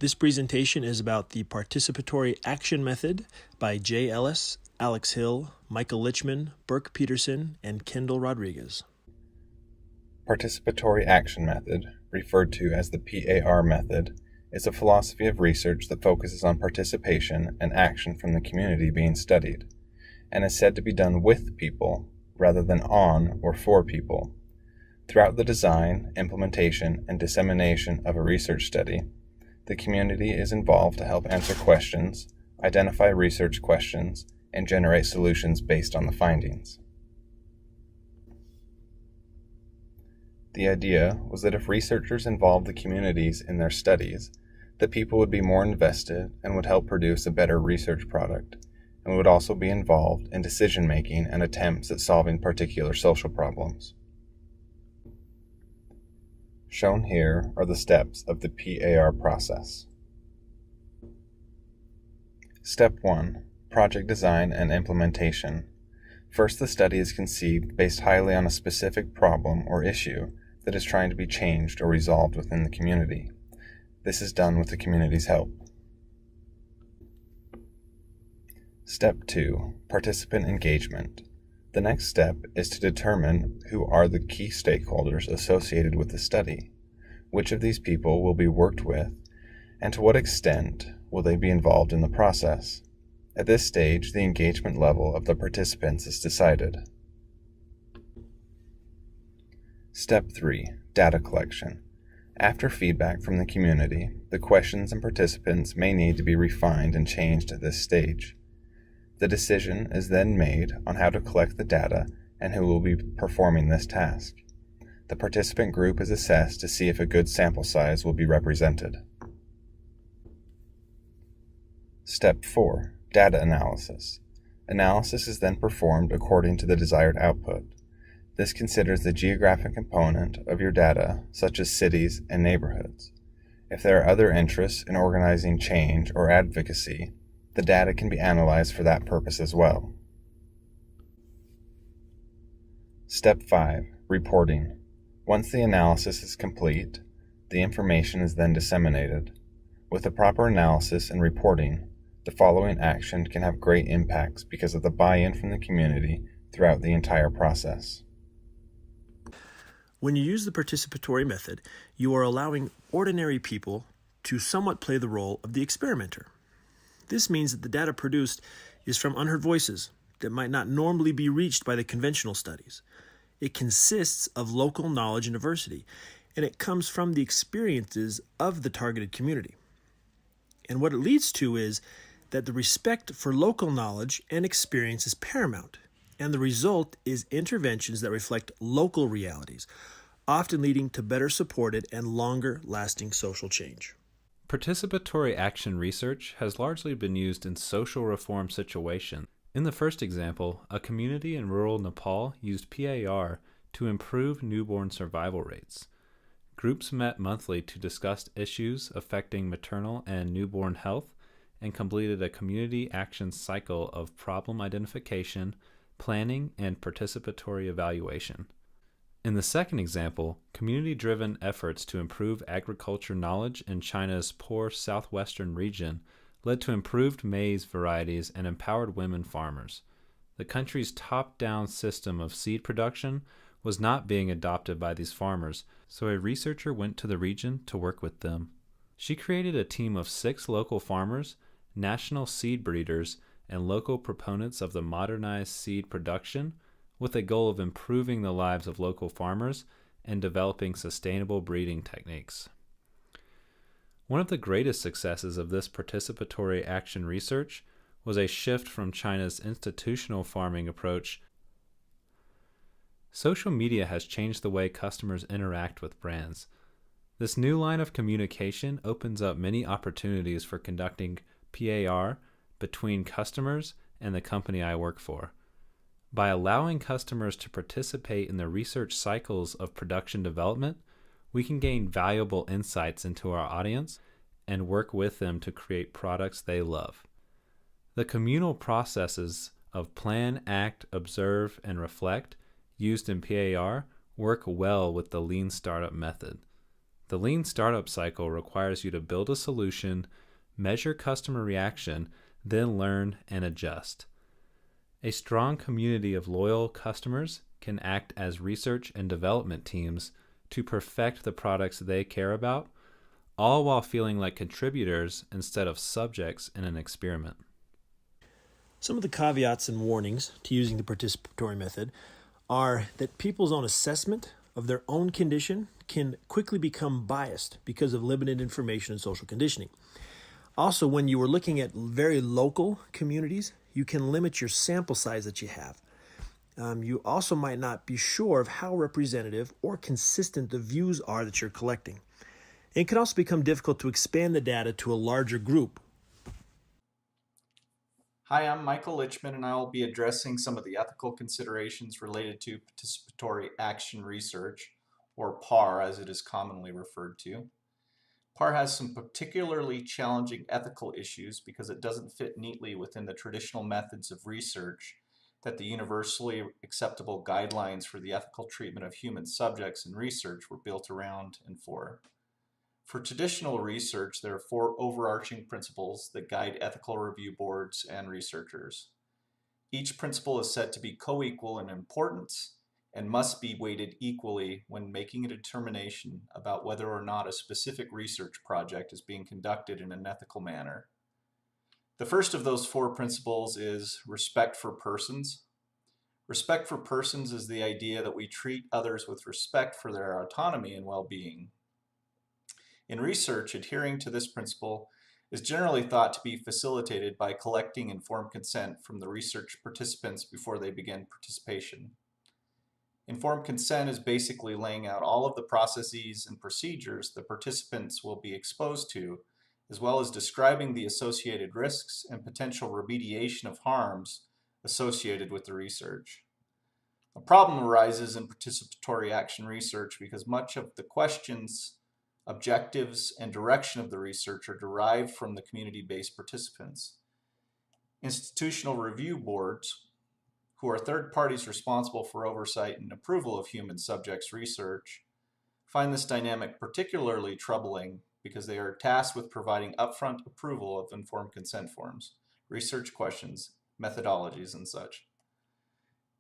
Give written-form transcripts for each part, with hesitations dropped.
This presentation is about the Participatory Action Method by Jay Ellis, Alex Hill, Michael Lichman, Burke Peterson, and Kendall Rodriguez. Participatory Action Method, referred to as the PAR method, is a philosophy of research that focuses on participation and action from the community being studied, and is said to be done with people rather than on or for people. Throughout the design, implementation, and dissemination of a research study, the community is involved to help answer questions, identify research questions, and generate solutions based on the findings. The idea was that if researchers involved the communities in their studies, the people would be more invested and would help produce a better research product, and would also be involved in decision-making and attempts at solving particular social problems. Shown here are the steps of the PAR process. Step 1. Project design and implementation. First, the study is conceived based highly on a specific problem or issue that is trying to be changed or resolved within the community. This is done with the community's help. Step 2. Participant engagement. The next step is to determine who are the key stakeholders associated with the study, which of these people will be worked with, and to what extent will they be involved in the process. At this stage, the engagement level of the participants is decided. Step 3. Data collection. After feedback from the community, the questions and participants may need to be refined and changed at this stage. The decision is then made on how to collect the data and who will be performing this task. The participant group is assessed to see if a good sample size will be represented. Step 4. Data analysis. Analysis is then performed according to the desired output. This considers the geographic component of your data, such as cities and neighborhoods. If there are other interests in organizing change or advocacy, the data can be analyzed for that purpose as well. Step 5. Reporting. Once the analysis is complete, the information is then disseminated. With the proper analysis and reporting, the following action can have great impacts because of the buy-in from the community throughout the entire process. When you use the participatory method, you are allowing ordinary people to somewhat play the role of the experimenter. This means that the data produced is from unheard voices that might not normally be reached by the conventional studies. It consists of local knowledge and diversity, and it comes from the experiences of the targeted community. And what it leads to is that the respect for local knowledge and experience is paramount, and the result is interventions that reflect local realities, often leading to better supported and longer-lasting social change. Participatory action research has largely been used in social reform situations. In the first example, a community in rural Nepal used PAR to improve newborn survival rates. Groups met monthly to discuss issues affecting maternal and newborn health and completed a community action cycle of problem identification, planning, and participatory evaluation. In the second example, community-driven efforts to improve agriculture knowledge in China's poor southwestern region led to improved maize varieties and empowered women farmers. The country's top-down system of seed production was not being adopted by these farmers, so a researcher went to the region to work with them. She created a team of 6 local farmers, national seed breeders, and local proponents of the modernized seed production with a goal of improving the lives of local farmers and developing sustainable breeding techniques. One of the greatest successes of this participatory action research was a shift from China's institutional farming approach. Social media has changed the way customers interact with brands. This new line of communication opens up many opportunities for conducting PAR between customers and the company I work for. By allowing customers to participate in the research cycles of production development, we can gain valuable insights into our audience and work with them to create products they love. The communal processes of plan, act, observe, and reflect used in PAR work well with the lean startup method. The lean startup cycle requires you to build a solution, measure customer reaction, then learn and adjust. A strong community of loyal customers can act as research and development teams to perfect the products they care about, all while feeling like contributors instead of subjects in an experiment. Some of the caveats and warnings to using the participatory method are that people's own assessment of their own condition can quickly become biased because of limited information and social conditioning. Also, when you are looking at very local communities, you can limit your sample size that you have. You also might not be sure of how representative or consistent the views are that you're collecting. It can also become difficult to expand the data to a larger group. Hi, I'm Michael Lichman, and I will be addressing some of the ethical considerations related to participatory action research, or PAR as it is commonly referred to. PAR has some particularly challenging ethical issues because it doesn't fit neatly within the traditional methods of research that the universally acceptable guidelines for the ethical treatment of human subjects in research were built around and for. For traditional research, there are 4 overarching principles that guide ethical review boards and researchers. Each principle is said to be co-equal in importance and must be weighted equally when making a determination about whether or not a specific research project is being conducted in an ethical manner. The first of those 4 principles is respect for persons. Respect for persons is the idea that we treat others with respect for their autonomy and well-being. In research, adhering to this principle is generally thought to be facilitated by collecting informed consent from the research participants before they begin participation. Informed consent is basically laying out all of the processes and procedures the participants will be exposed to, as well as describing the associated risks and potential remediation of harms associated with the research. A problem arises in participatory action research because much of the questions, objectives, and direction of the research are derived from the community-based participants. Institutional review boards, who are third parties responsible for oversight and approval of human subjects research, find this dynamic particularly troubling because they are tasked with providing upfront approval of informed consent forms, research questions, methodologies, and such.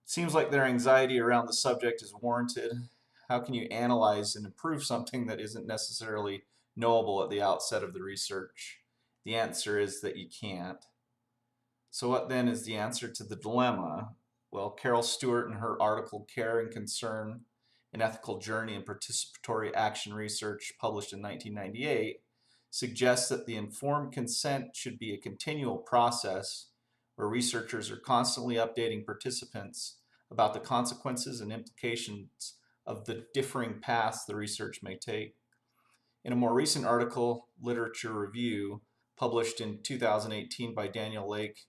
It seems like their anxiety around the subject is warranted. How can you analyze and improve something that isn't necessarily knowable at the outset of the research? The answer is that you can't. So what then is the answer to the dilemma? Well, Carol Stewart in her article Care and Concern, An Ethical Journey in Participatory Action Research, published in 1998, suggests that the informed consent should be a continual process where researchers are constantly updating participants about the consequences and implications of the differing paths the research may take. In a more recent article, Literature Review, published in 2018 by Daniel Lake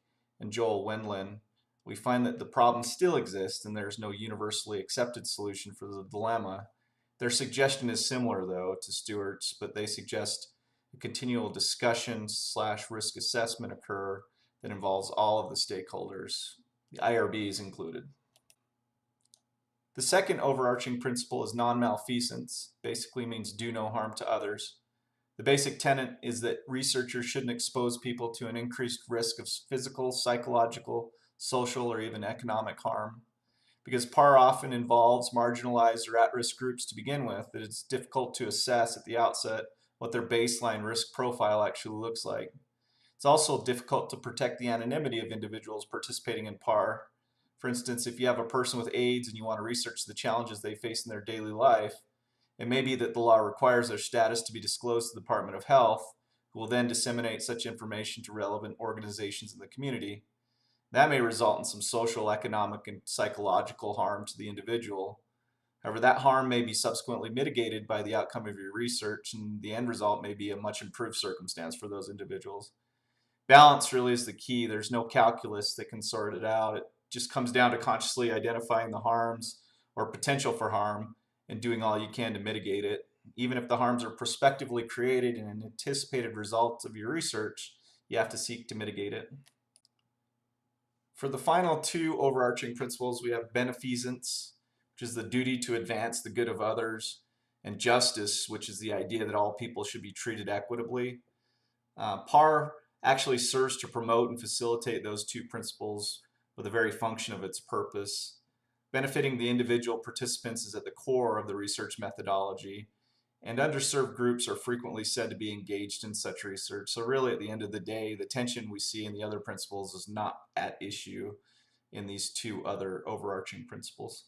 and Joel Wendland, we find that the problem still exists and there's no universally accepted solution for the dilemma. Their suggestion is similar, though, to Stewart's, but they suggest a continual discussion / risk assessment occur that involves all of the stakeholders, the IRBs included. The second overarching principle is non-malfeasance, basically means do no harm to others. The basic tenet is that researchers shouldn't expose people to an increased risk of physical, psychological, social, or even economic harm. Because PAR often involves marginalized or at-risk groups to begin with, that it's difficult to assess at the outset what their baseline risk profile actually looks like. It's also difficult to protect the anonymity of individuals participating in PAR. For instance, if you have a person with AIDS and you want to research the challenges they face in their daily life, it may be that the law requires their status to be disclosed to the Department of Health, who will then disseminate such information to relevant organizations in the community. That may result in some social, economic, and psychological harm to the individual. However, that harm may be subsequently mitigated by the outcome of your research, and the end result may be a much improved circumstance for those individuals. Balance really is the key. There's no calculus that can sort it out. It just comes down to consciously identifying the harms or potential for harm and doing all you can to mitigate it. Even if the harms are prospectively created and an anticipated result of your research, you have to seek to mitigate it. For the final 2 overarching principles, we have beneficence, which is the duty to advance the good of others, and justice, which is the idea that all people should be treated equitably. PAR actually serves to promote and facilitate those two principles for the very function of its purpose. Benefiting the individual participants is at the core of the research methodology, and underserved groups are frequently said to be engaged in such research. So really, at the end of the day, the tension we see in the other principles is not at issue in these two other overarching principles.